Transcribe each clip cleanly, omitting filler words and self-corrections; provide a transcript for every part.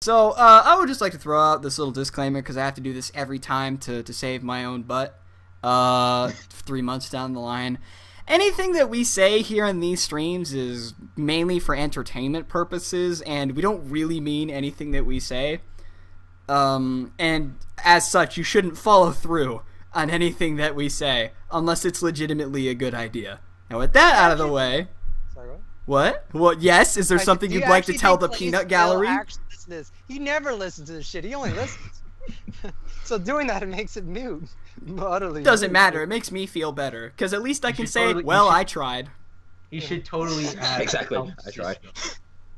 So, I would just like to throw out this little disclaimer because I have to do this every time to save my own butt. 3 months down the line. Anything that we say here in these streams is mainly for entertainment purposes, and we don't really mean anything that we say. And as such, you shouldn't follow through on anything that we say unless it's legitimately a good idea. Now, with that out of the way... Sorry, what? What? Well, yes, is there something you'd like to tell the peanut gallery? He never listens to this shit. He only listens. So doing that, it makes it mute. Utterly Doesn't mute. matter. It makes me feel better. Because at least I can say, totally, well, I tried. You should totally add Exactly. I tried.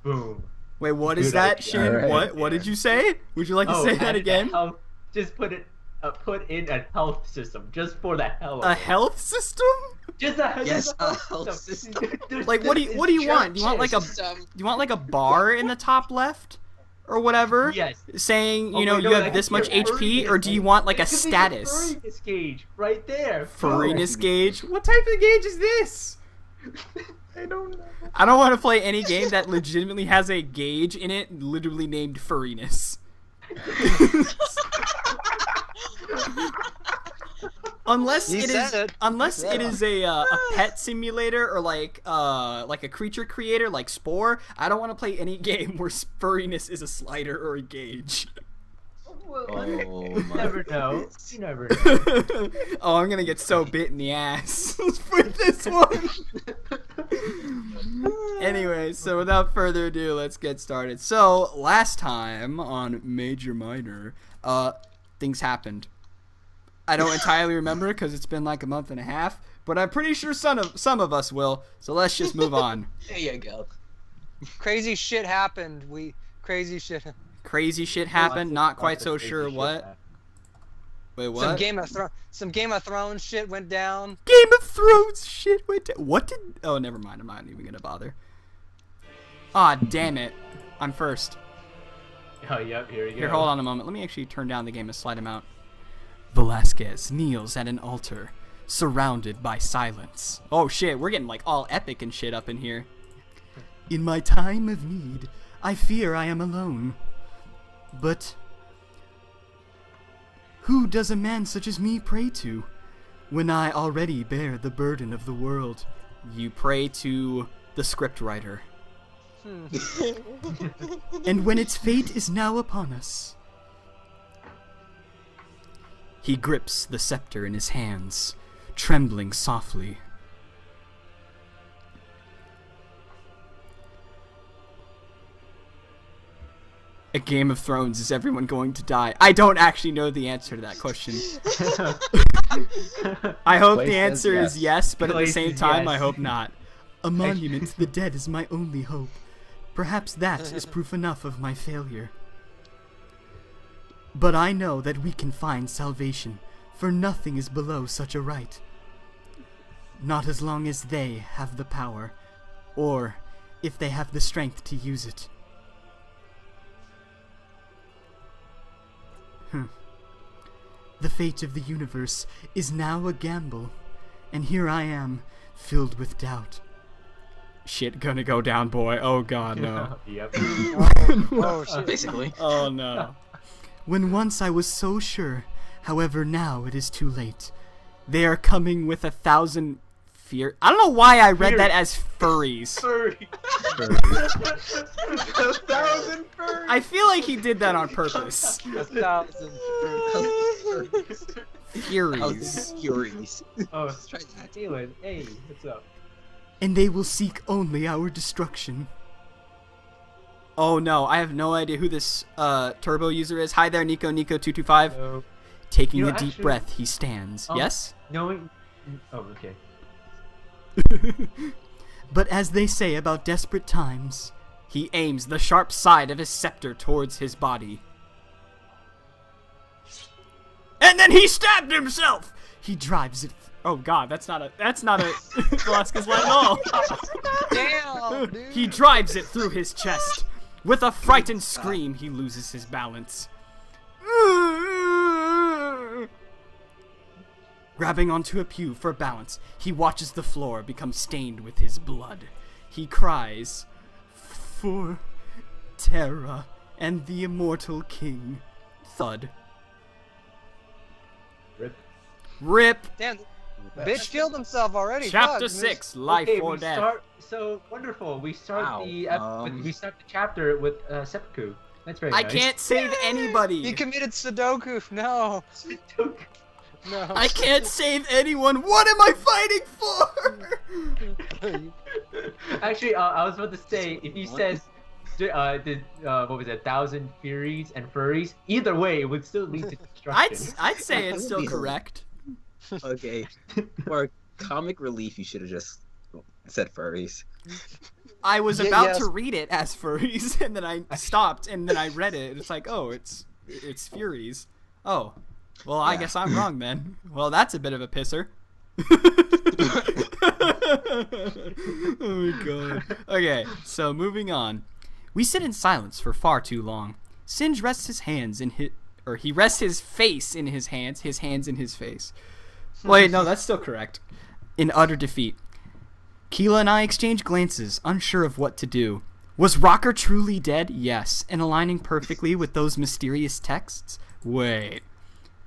Boom. Wait, what is Good that, idea. Shin? Alright. What did you say? Would you like to say that add again? Just put in a health system, just for the hell of A it. health system? Just a Yes, just a health system. Like, what do you want? Do you want like a bar in the top left? Or whatever? Yes. Saying, you Okay, know, no, you have like this much your HP, furriness or do you want like a It could be status? the furriness gauge, right there. Furriness gauge? What type of gauge is this? I don't know. I don't want to play any game that legitimately has a gauge in it, literally named furriness. Unless You it said is, it. unless Yeah. it is a pet simulator or like a creature creator like Spore, I don't want to play any game where furriness is a slider or a gauge. Oh You my. never know. You never know. Oh, I'm gonna get so bit in the ass for this one. Anyway, so without further ado, let's get started. So last time on Major Minor, things happened. I don't entirely remember because it's been like a month and a half, but I'm pretty sure some of us will. So let's just move on. There you go. Crazy shit happened. Crazy shit. Crazy shit happened. Not quite so sure what. Wait, what? Some Game of Thrones shit went down. Game of Thrones shit went down. What did? Oh, never mind. I'm not even gonna bother. Ah, damn it. I'm first. Oh, yep, here we go. Here, hold on a moment. Let me actually turn down the game a slight amount. Velasquez kneels at an altar, surrounded by silence. Oh shit, we're getting like all epic and shit up in here. In my time of need, I fear I am alone. But who does a man such as me pray to, when I already bear the burden of the world? You pray to the scriptwriter. And when its fate is now upon us, he grips the scepter in his hands, trembling softly. A Game of Thrones, is everyone going to die? I don't actually know the answer to that question. I hope Clay the says answer is yes, but at the Clay same says time, yes. I hope not. A monument to the dead is my only hope. Perhaps that is proof enough of my failure. But I know that we can find salvation, for nothing is below such a right. Not as long as they have the power, or if they have the strength to use it. The fate of the universe is now a gamble, and here I am, filled with doubt. Shit gonna go down, boy. Oh god, no. Yep. Oh shit. Basically. Oh no. When once I was so sure, however now it is too late. They are coming with 1,000 fear. I don't know why I read that as furries. Furry. 1,000 furries. I feel like he did that on purpose. 1,000. Furies. Furies. Oh, Let's try that. Elon, hey, what's up? And they will seek only our destruction. Oh no, I have no idea who this turbo user is. Hi there, Nico225. Hello. Taking You know, a deep actually- breath, he stands. Yes? Knowing. Oh, okay. But as they say about desperate times, he aims the sharp side of his scepter towards his body. And then he stabbed himself! He drives it. Oh god, that's not a Velasquez line at all. Damn, dude. He drives it through his chest. With a frightened scream, he loses his balance. Grabbing onto a pew for balance, he watches the floor become stained with his blood. He cries, "For Terra and the immortal king. Thud. Rip. Rip. Damn, bitch killed himself already. Chapter Fuck. 6, Life Okay, or we Death. start. So wonderful. We start Wow, we start the chapter with seppuku. That's very I nice. can't save anybody. He committed Sudoku. No. No. I can't save anyone. What am I fighting for? Actually, I was about to say, if he says, what was it, 1,000 Furies and Furries, either way, it would still lead to destruction. I'd say That it's would still be correct. Okay. For comic relief, you should have just said furries. I was Yeah, about yes. to read it as furries, and then I stopped, and then I read it. It's like, oh, it's Furies. Oh, well, I Yeah. guess I'm wrong then. Well, that's a bit of a pisser. Oh my god. Okay, so moving on. We sit in silence for far too long. Singe rests his hands in he rests his face in his hands in his face. Wait, no, that's still correct. In utter defeat. Keela and I exchange glances, unsure of what to do. Was Rocker truly dead? Yes. And aligning perfectly with those mysterious texts? Wait.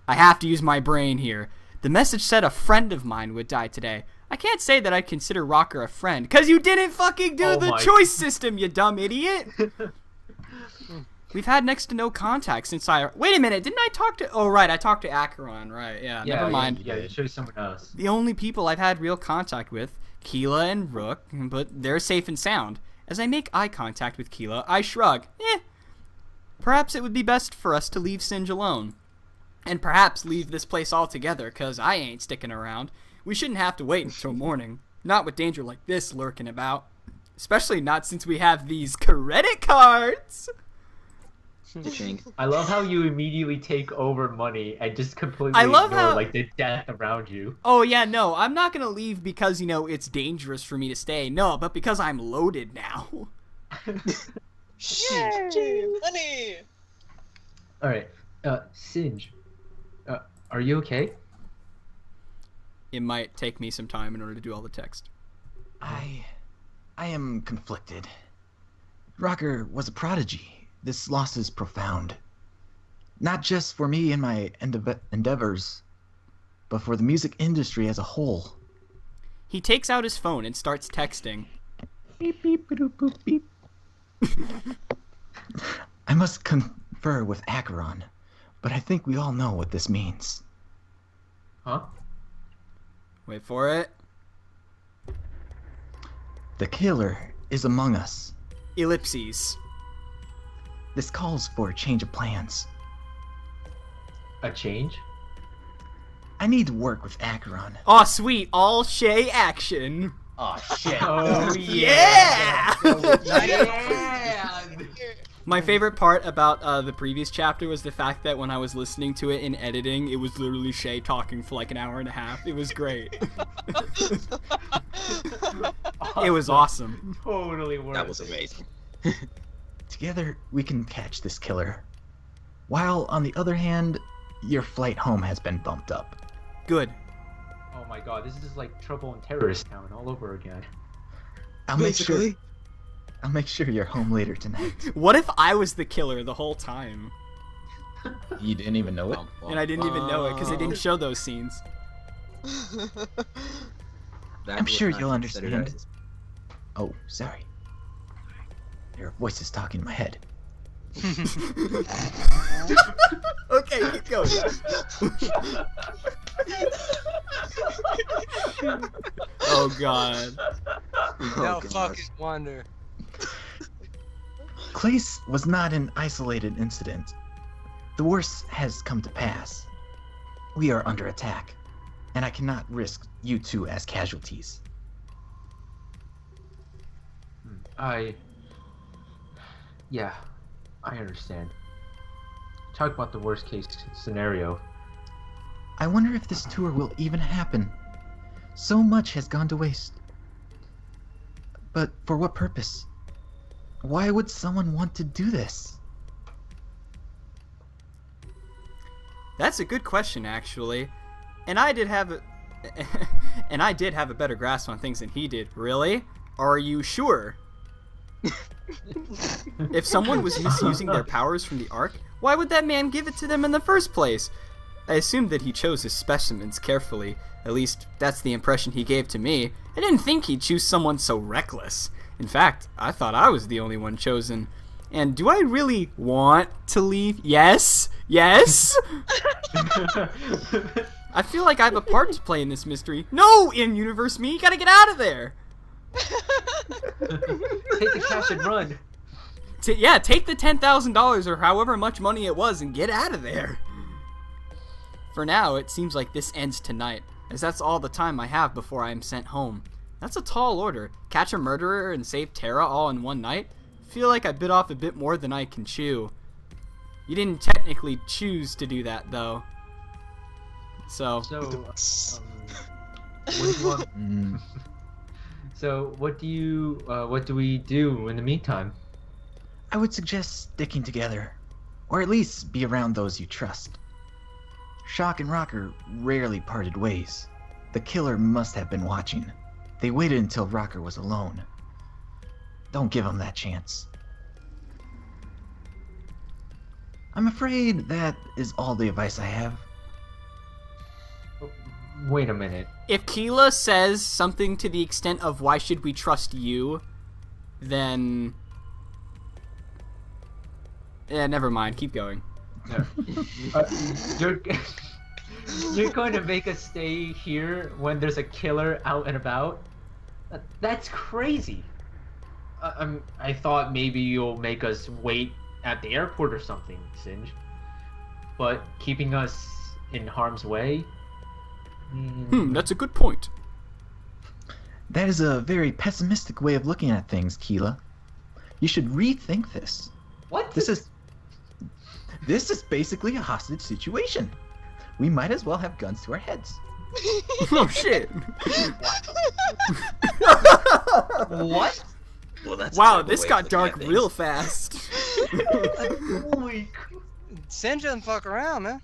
I have to use my brain here. The message said a friend of mine would die today. I can't say that I consider Rocker a friend, because you didn't fucking do the choice system, you dumb idiot! We've had next to no contact since Wait a minute, didn't I talk to... Oh, right, I talked to Acheron, right, yeah, never mind. Yeah, show someone else. The only people I've had real contact with, Keela and Rook, but they're safe and sound. As I make eye contact with Keela, I shrug. Perhaps it would be best for us to leave Singe alone. And perhaps leave this place altogether, because I ain't sticking around. We shouldn't have to wait until morning. Not with danger like this lurking about. Especially not since we have these credit cards! Ditching. I love how you immediately take over money and just completely I love ignore how- like the death around you. Oh yeah, no, I'm not gonna leave because, it's dangerous for me to stay. No, but because I'm loaded now. Money! Alright, Singe, are you okay? It might take me some time in order to do all the text. I am conflicted. Rocker was a prodigy. This loss is profound. Not just for me and my endeavors, but for the music industry as a whole. He takes out his phone and starts texting. Beep, beep, boop, boop, beep. I must confer with Acheron, but I think we all know what this means. Huh? Wait for it. The killer is among us. Ellipses. This calls for a change of plans. A change? I need to work with Acheron. Aw, sweet. All Shay action. Oh shit. Oh, yeah! Yeah! My favorite part about the previous chapter was the fact that when I was listening to it in editing, it was literally Shay talking for like an hour and a half. It was great. It was awesome. Totally worth That was it. amazing. Together, we can catch this killer. While, on the other hand, your flight home has been bumped up. Good. Oh my god, this is like Trouble in Terrorist Town all over again. I'll make sure Basically. you're home later tonight. What if I was the killer the whole time? You didn't even know it? And I didn't even know it because they didn't show those scenes. That I'm was sure not you'll considered understand. as- Oh, sorry. There are voices talking in my head. Okay, keep going. Oh god. No God. fucking wonder. Clace was not an isolated incident. The worst has come to pass. We are under attack, and I cannot risk you two as casualties. Yeah, I understand. Talk about the worst case scenario. I wonder if this tour will even happen. So much has gone to waste. But for what purpose? Why would someone want to do this? That's a good question, actually. And I did have a... and I did have a better grasp on things than he did. Really? Are you sure? If someone was misusing their powers from the Ark, why would that man give it to them in the first place? I assumed that he chose his specimens carefully. At least, that's the impression he gave to me. I didn't think he'd choose someone so reckless. In fact, I thought I was the only one chosen. And do I really want to leave? Yes? Yes? I feel like I have a part to play in this mystery. No, in-universe me, you gotta get out of there! Take the cash and run. Yeah, take the $10,000 or however much money it was and get out of there. For now, it seems like this ends tonight, as that's all the time I have before I am sent home. That's a tall order. Catch a murderer and save Terra all in one night? Feel like I bit off a bit more than I can chew. You didn't technically choose to do that, though. So What do you want? So what do we do in the meantime? I would suggest sticking together, or at least be around those you trust. Shock and Rocker rarely parted ways. The killer must have been watching. They waited until Rocker was alone. Don't give him that chance. I'm afraid that is all the advice I have. Wait a minute. if Keela says something to the extent of "why should we trust you," then yeah, never mind. Keep going. No. You're you're going to make us stay here when there's a killer out and about? That's crazy. I thought maybe you'll make us wait at the airport or something, Singe. But keeping us in harm's way? That's a good point. That is a very pessimistic way of looking at things, Keela. You should rethink this. What? This is basically a hostage situation. We might as well have guns to our heads. Oh shit! What? Well, that's Wow, this got dark real fast. Holy Singe doesn't fuck around, man.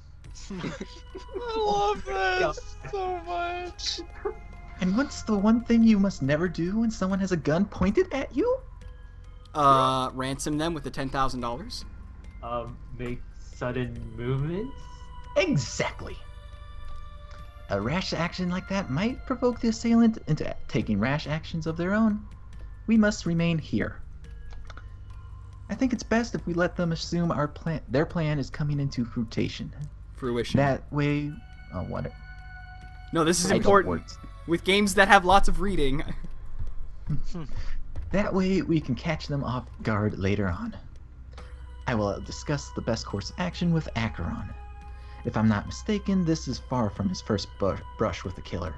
I love that so much. And what's the one thing you must never do when someone has a gun pointed at you? Ransom them with the $10,000. Make sudden movements? Exactly. A rash action like that might provoke the assailant into taking rash actions of their own. We must remain here. I think it's best if we let them assume their plan is coming into fruition. That way, what? No, this is I don't important. work. With games that have lots of reading. That way we can catch them off guard later on. I will discuss the best course of action with Acheron. If I'm not mistaken, this is far from his first brush with the killer.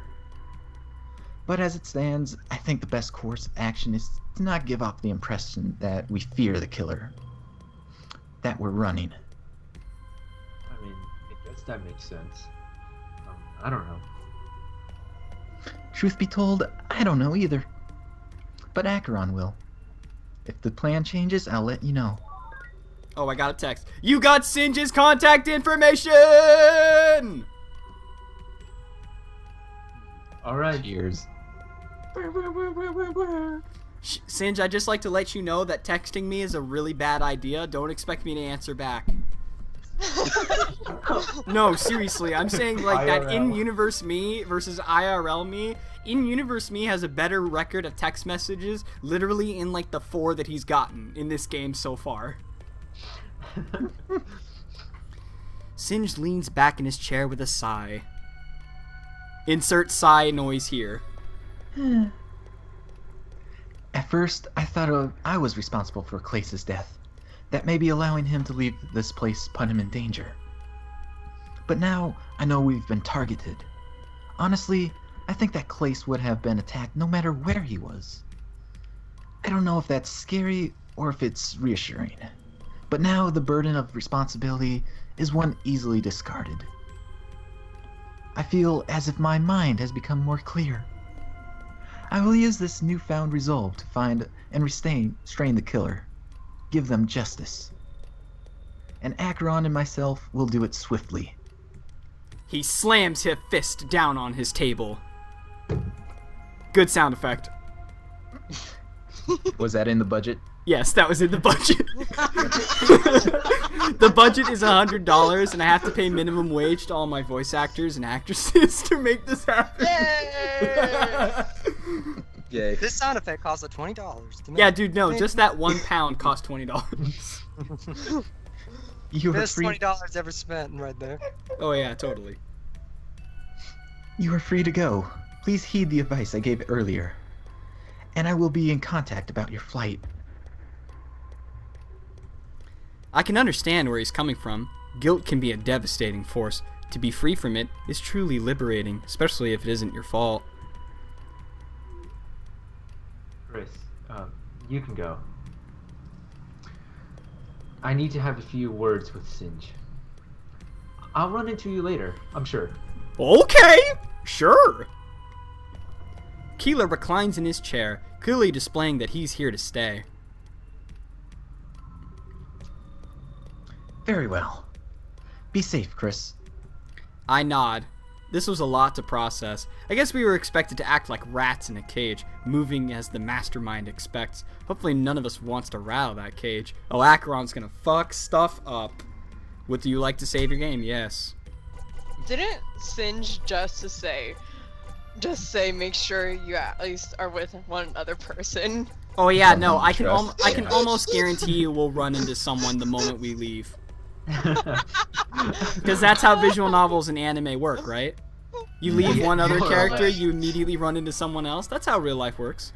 But as it stands, I think the best course of action is to not give off the impression that we fear the killer. That we're running. I mean, I guess that makes sense. I don't know. Truth be told, I don't know either. But Acheron will. If the plan changes, I'll let you know. Oh, I got a text. You got Singe's contact information! Alright. Cheers. Singe, I'd just like to let you know that texting me is a really bad idea. Don't expect me to answer back. No, seriously, I'm saying like that IRL. in-universe me versus IRL me. In-universe me has a better record of text messages literally in like the 4 that he's gotten in this game so far. Singe leans back in his chair with a sigh. Insert sigh noise here. At first, I thought I was responsible for Clace's death. That maybe allowing him to leave this place put him in danger. But now, I know we've been targeted. Honestly, I think that Clace would have been attacked no matter where he was. I don't know if that's scary or if it's reassuring. But now the burden of responsibility is one easily discarded. I feel as if my mind has become more clear. I will use this newfound resolve to find and restrain the killer. Give them justice. And Acheron and myself will do it swiftly. He slams his fist down on his table. Good sound effect. Was that in the budget? Yes, that was in the budget. The budget is $100, and I have to pay minimum wage to all my voice actors and actresses to make this happen. Yay! Yay. This sound effect costs $20 to make. Yeah, dude, no, just that £1 cost $20. You are Best free. $20 ever spent right there. Oh yeah, totally. You are free to go. Please heed the advice I gave earlier, and I will be in contact about your flight. I can understand where he's coming from. Guilt can be a devastating force. To be free from it is truly liberating, especially if it isn't your fault. Chris, you can go. I need to have a few words with Singe. I'll run into you later, I'm sure. Okay, sure. Keeler reclines in his chair, clearly displaying that he's here to stay. Very well. Be safe, Chris. I nod. This was a lot to process. I guess we were expected to act like rats in a cage, moving as the mastermind expects. Hopefully none of us wants to rattle that cage. Oh, Acheron's gonna fuck stuff up. Would you like to save your game? Yes. Didn't Singe just say make sure you at least are with one other person? Oh yeah, no, I can Trust. almost guarantee you we'll run into someone the moment we leave. Because that's how visual novels and anime work, right? You leave one other character, you immediately run into someone else. That's how real life works.